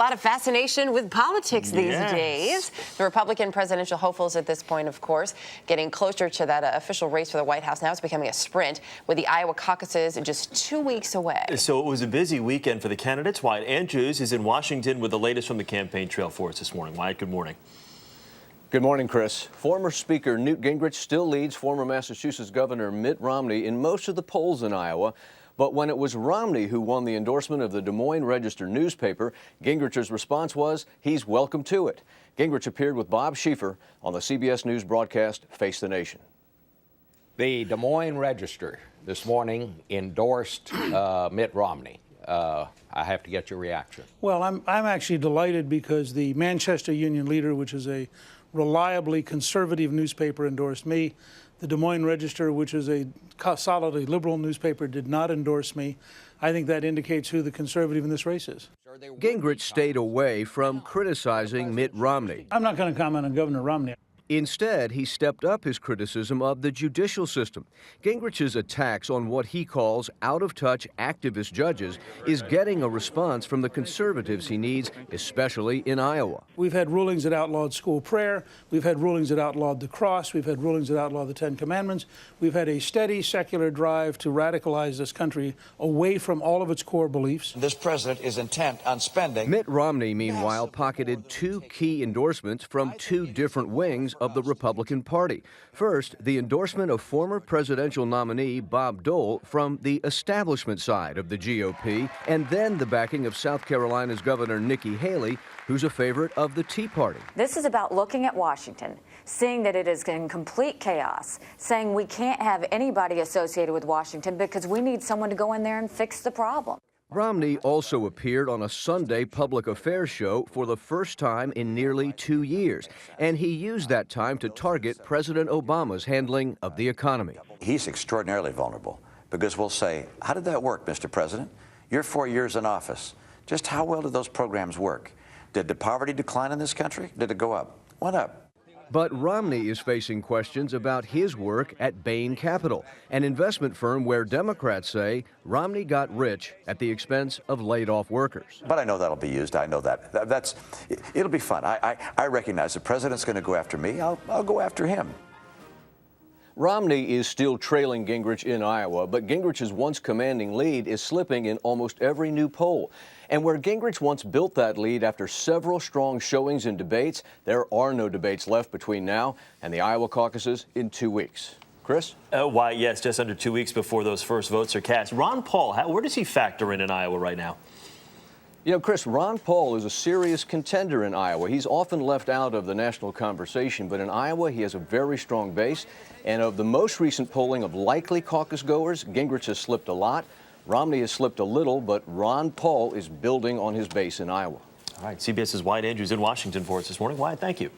lot of fascination with politics these days. The Republican presidential hopefuls at this point, of course, getting closer to that official race for the White House. Now it's becoming a sprint with the Iowa caucuses just 2 weeks away. So it was a busy weekend for the candidates. Wyatt Andrews is in Washington with the latest from the campaign trail for us this morning. Wyatt, good morning. Good morning, Chris. Former Speaker Newt Gingrich still leads former Massachusetts Governor Mitt Romney in most of the polls in Iowa. But when it was Romney who won the endorsement of the Des Moines Register newspaper, Gingrich's response was he's welcome to it. Gingrich appeared with Bob Schieffer on the CBS News broadcast Face the Nation. The Des Moines Register this morning endorsed Mitt Romney. I have to get your reaction. Well, I'm actually delighted because the Manchester Union Leader, which is a reliably conservative newspaper, endorsed me. The Des Moines Register, which is a solidly liberal newspaper, did not endorse me. I think that indicates who the conservative in this race is. Gingrich stayed away from criticizing Mitt Romney. I'm not going to comment on Governor Romney. Instead, he stepped up his criticism of the judicial system. Gingrich's attacks on what he calls out-of-touch activist judges is getting a response from the conservatives he needs, especially in Iowa. We've had rulings that outlawed school prayer. We've had rulings that outlawed the cross. We've had rulings that outlawed the Ten Commandments. We've had a steady secular drive to radicalize this country away from all of its core beliefs. This president is intent on spending. Mitt Romney, meanwhile, pocketed two key endorsements from two different wings of the Republican Party. First, the endorsement of former presidential nominee Bob Dole from the establishment side of the GOP, and then the backing of South Carolina's Governor Nikki Haley, who's a favorite of the Tea Party. This is about looking at Washington, seeing that it is in complete chaos, saying we can't have anybody associated with Washington because we need someone to go in there and fix the problem. Romney also appeared on a Sunday public affairs show for the first time in nearly 2 years, and he used that time to target President Obama's handling of the economy. He's extraordinarily vulnerable because we'll say, how did that work, Mr. President? You're 4 years in office. Just how well did those programs work? Did the poverty decline in this country? Did it go up? Went up. But Romney is facing questions about his work at Bain Capital, an investment firm where Democrats say Romney got rich at the expense of laid-off workers. But I know that'll be used. I know that. It'll be fun. I recognize the president's going to go after me. I'll go after him. Romney is still trailing Gingrich in Iowa, but Gingrich's once commanding lead is slipping in almost every new poll. And where Gingrich once built that lead after several strong showings in debates, there are no debates left between now and the Iowa caucuses in 2 weeks. Chris? Why, yes, just under 2 weeks before those first votes are cast. Ron Paul, where does he factor in Iowa right now? You know, Chris, Ron Paul is a serious contender in Iowa. He's often left out of the national conversation, but in Iowa, he has a very strong base. And of the most recent polling of likely caucus goers, Gingrich has slipped a lot. Romney has slipped a little, but Ron Paul is building on his base in Iowa. All right, CBS's Wyatt Andrews in Washington for us this morning. Wyatt, thank you.